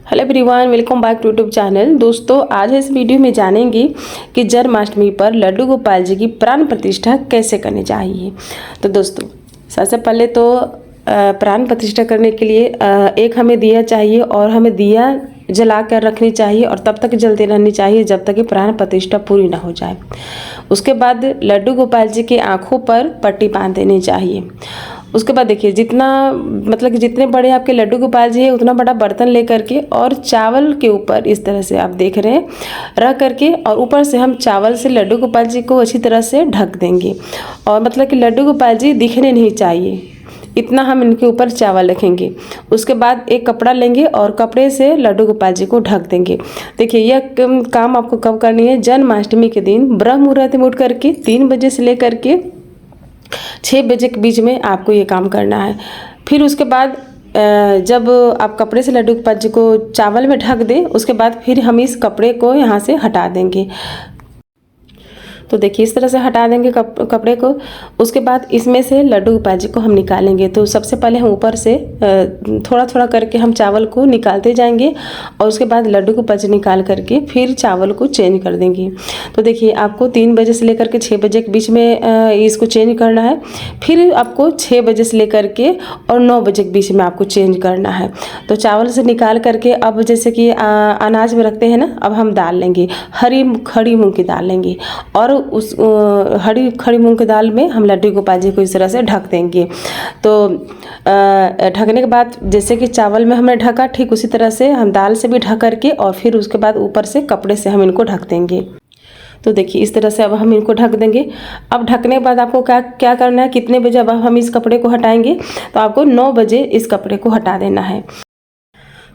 Hello everyone, welcome back to YouTube channel. दोस्तों, आज इस वीडियो में जानेंगे कि जन्माष्टमी पर लड्डू गोपाल जी की प्राण प्रतिष्ठा कैसे करनी चाहिए। तो दोस्तों, सबसे पहले तो प्राण प्रतिष्ठा करने के लिए एक हमें दिया चाहिए और हमें दिया जला कर रखनी चाहिए और तब तक जलती रहनी चाहिए जब तक कि प्राण प्रतिष्ठा पूरी ना हो जाए। उसके बाद लड्डू गोपाल जी की आँखों पर पट्टी बांध देनी चाहिए। उसके बाद देखिए, जितने बड़े आपके लड्डू गोपाल जी है उतना बड़ा बर्तन लेकर के और चावल के ऊपर इस तरह से आप देख रहे हैं रख करके और ऊपर से हम चावल से लड्डू गोपाल जी को अच्छी तरह से ढक देंगे और कि लड्डू गोपाल जी दिखने नहीं चाहिए, इतना हम इनके ऊपर चावल रखेंगे। उसके बाद एक कपड़ा लेंगे और कपड़े से लड्डू गोपाल जी को ढक देंगे। देखिए, यह काम आपको कब करनी है? जन्माष्टमी के दिन ब्रह्म मुहूर्त में उठ करके 3 बजे से लेकर के 6 बजे के बीच में आपको ये काम करना है। फिर उसके बाद जब आप कपड़े से लड्डू गोपाल जी को चावल में ढक दें, उसके बाद फिर हम इस कपड़े को यहाँ से हटा देंगे। तो देखिए, इस तरह से हटा देंगे कपड़े को। उसके बाद इसमें से लड्डू गोपाल जी को हम निकालेंगे। तो सबसे पहले हम ऊपर से थोड़ा थोड़ा करके हम चावल को निकालते जाएंगे और उसके बाद लड्डू गोपाल जी निकाल करके फिर चावल को चेंज कर देंगे। तो देखिए, आपको 3 बजे से लेकर के 6 बजे के बीच में इसको चेंज करना है। फिर आपको 6 बजे से लेकर के और 9 बजे के बीच में आपको चेंज करना है। तो चावल से निकाल करके अब जैसे कि अनाज में रखते हैं ना, अब हम दाल लेंगे, खड़ी मूँग की दाल लेंगे और उस खड़ी मूंग की दाल में हम लड्डू गोपाल जी को इस तरह से ढक देंगे। तो ढकने के बाद जैसे कि चावल में हमने ढका, ठीक उसी तरह से हम दाल से भी ढक करके और फिर उसके बाद ऊपर से कपड़े से हम इनको ढक देंगे। तो देखिए, इस तरह से अब हम इनको ढक देंगे। अब ढकने के बाद आपको क्या करना है, कितने बजे अब हम इस कपड़े को हटाएंगे? तो आपको 9 बजे इस कपड़े को हटा देना है।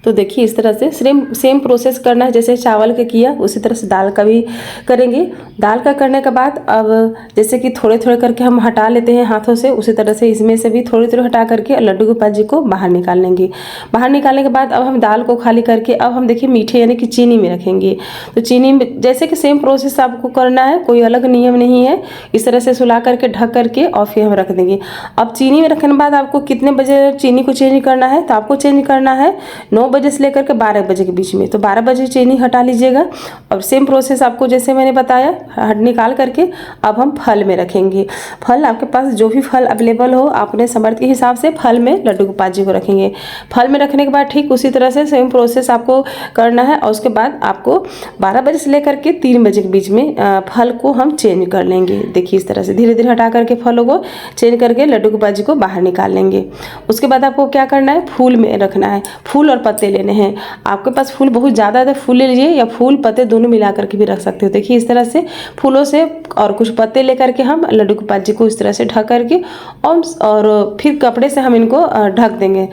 तो देखिए, इस तरह से सेम प्रोसेस करना है जैसे चावल का किया, उसी तरह से दाल का भी करेंगे। दाल का करने के बाद अब जैसे कि थोड़े थोड़े करके हम हटा लेते हैं हाथों से, उसी तरह से इसमें से भी थोड़े थोड़े हटा करके लड्डू गोपाल जी को बाहर निकाल लेंगे। बाहर निकालने के बाद अब हम दाल को खाली करके अब हम देखिए मीठे यानी कि चीनी में रखेंगे। तो चीनी में जैसे कि सेम प्रोसेस आपको करना है, कोई अलग नियम नहीं है। इस तरह से सुला करके ढक करके और फिर हम रख देंगे। अब चीनी में रखने के बाद आपको कितने बजे चीनी को चेंज करना है? तो आपको चेंज करना है 9 बजे से लेकर के 12 बजे के बीच में। तो 12 बजे चीनी हटा लीजिएगा और सेम प्रोसेस आपको जैसे मैंने बताया निकाल करके अब हम फल में रखेंगे। फल आपके पास जो भी फल अवेलेबल हो, अपने सामर्थ्य के हिसाब से फल में लड्डू गोपाल जी को रखेंगे। फल में रखने के बाद ठीक उसी तरह से सेम प्रोसेस आपको करना है और उसके बाद आपको 12 बजे से लेकर के 3 बजे के बीच में फल को हम चेंज कर लेंगे। देखिए, इस तरह से धीरे धीरे हटा करके फलों को चेंज करके लड्डू गोपाल जी को बाहर निकाल लेंगे। उसके बाद आपको क्या करना है? फूल में रखना है। फूल और पत्ते लेने हैं। आपके पास फूल बहुत ज़्यादा है तो फूल ले लीजिए या फूल पत्ते दोनों मिला करके भी रख सकते हो। देखिए, इस तरह से फूलों से और कुछ पत्ते लेकर के हम लड्डू गोपाल जी को इस तरह से ढक करके और फिर कपड़े से हम इनको ढक देंगे।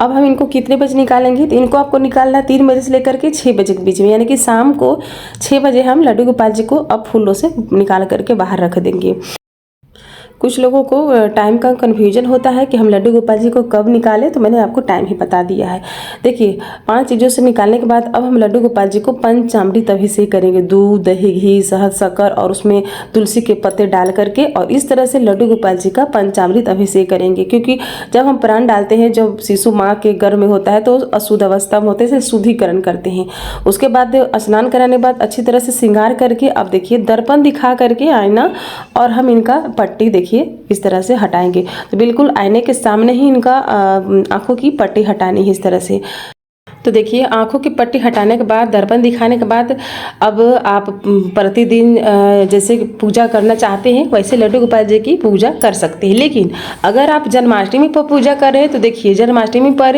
अब हम इनको कितने बजे निकालेंगे? तो इनको आपको निकालना है 3 बजे से लेकर के 6 बजे के बीच में, यानी कि शाम को 6 बजे हम लड्डू गोपाल जी को अब फूलों से निकाल करके बाहर रख देंगे। कुछ लोगों को टाइम का कन्फ्यूजन होता है कि हम लड्डू गोपाल जी को कब निकालें, तो मैंने आपको टाइम ही बता दिया है। देखिए, 5 चीज़ों से निकालने के बाद अब हम लड्डू गोपाल जी को पंचामृत अभिषेक करेंगे। दूध, दही, घी, शहद, शक्कर और उसमें तुलसी के पत्ते डाल करके और इस तरह से लड्डू गोपाल जी का पंचामृत अभिषेक करेंगे। क्योंकि जब हम प्राण डालते हैं, जब शिशु माँ के गर्भ में होता है तो अशुद्ध अवस्था में होते से शुद्धिकरण करते हैं। उसके बाद स्नान कराने के बाद अच्छी तरह से श्रृंगार करके अब देखिए दर्पण दिखा करके आईना और हम इनका पट्टी देखिए इस तरह से हटाएंगे। तो बिल्कुल आईने के सामने ही इनका आंखों की पट्टी हटानी है इस तरह से। तो देखिए, आंखों की पट्टी हटाने के बाद, दर्पण दिखाने के बाद अब आप प्रतिदिन जैसे पूजा करना चाहते हैं वैसे लड्डू गोपाल जी की पूजा कर सकते हैं। लेकिन अगर आप जन्माष्टमी पर पूजा कर रहे हैं तो देखिए, जन्माष्टमी पर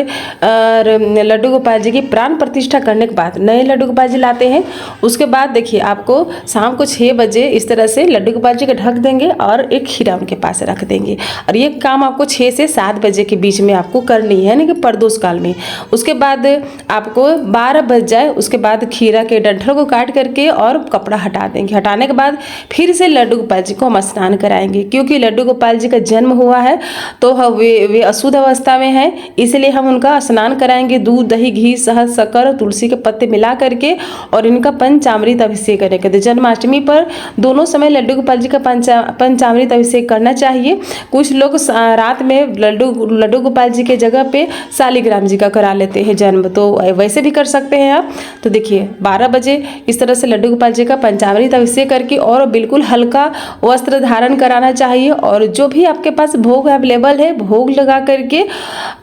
लड्डू गोपाल जी की प्राण प्रतिष्ठा करने के बाद नए लड्डू गोपाल जी लाते हैं। उसके बाद देखिए, आपको शाम को 6 बजे इस तरह से लड्डू गोपाल जी को ढक देंगे और एक खीरा उनके पास रख देंगे और ये काम आपको 6 से 7 बजे के बीच में आपको करनी है, यानी कि प्रदोष काल में। उसके बाद आपको 12 बज जाए, उसके बाद खीरा के डंठल को काट करके और कपड़ा हटा देंगे। हटाने के बाद फिर से लड्डू गोपाल जी को हम स्नान कराएंगे। क्योंकि लड्डू गोपाल जी का जन्म हुआ है तो वे अशुद्ध अवस्था में हैं, इसलिए हम उनका स्नान कराएंगे। दूध, दही, घी, शहद, शक्कर और तुलसी के पत्ते मिला करके और इनका पंचामृत अभिषेक करेंगे। तो जन्माष्टमी पर दोनों समय लड्डू गोपाल जी का पंचामृत अभिषेक करना चाहिए। कुछ लोग रात में लड्डू गोपाल जी के जगह पे शालिग्राम जी का करा लेते हैं जन्म। तो तो वैसे भी कर सकते हैं आप। तो देखिए 12 बजे इस तरह से लड्डू गोपाल जी का पंचामृत अभिषेक करके और बिल्कुल हल्का वस्त्र धारण कराना चाहिए। और जो भी आपके पास भोग अवेलेबल है भोग लगा करके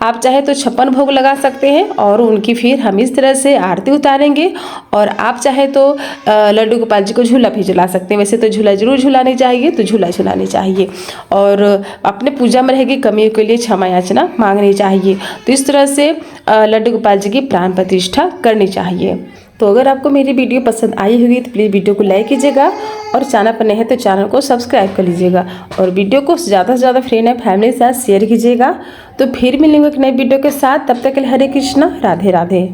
आप चाहे तो 56 भोग लगा सकते हैं और उनकी फिर हम इस तरह से आरती उतारेंगे। और आप चाहे तो लड्डू गोपाल जी को झूला भी झुला सकते हैं। वैसे तो झूला जरूर झुलानी चाहिए, तो झूला झुलानी चाहिए और अपने पूजा में रहेगी कमियों के लिए क्षमा याचना मांगनी चाहिए। तो इस तरह से लड्डू गोपाल जी की प्राण प्रतिष्ठा करनी चाहिए। तो अगर आपको मेरी वीडियो पसंद आई होगी तो प्लीज़ वीडियो को लाइक कीजिएगा और चैनल पर नए हैं तो चैनल को सब्सक्राइब कर लीजिएगा और वीडियो को ज़्यादा से ज़्यादा फ्रेंड एंड फैमिली के साथ शेयर कीजिएगा। तो फिर मिलेंगे एक नए वीडियो के साथ, तब तक के लिए हरे कृष्णा, राधे राधे।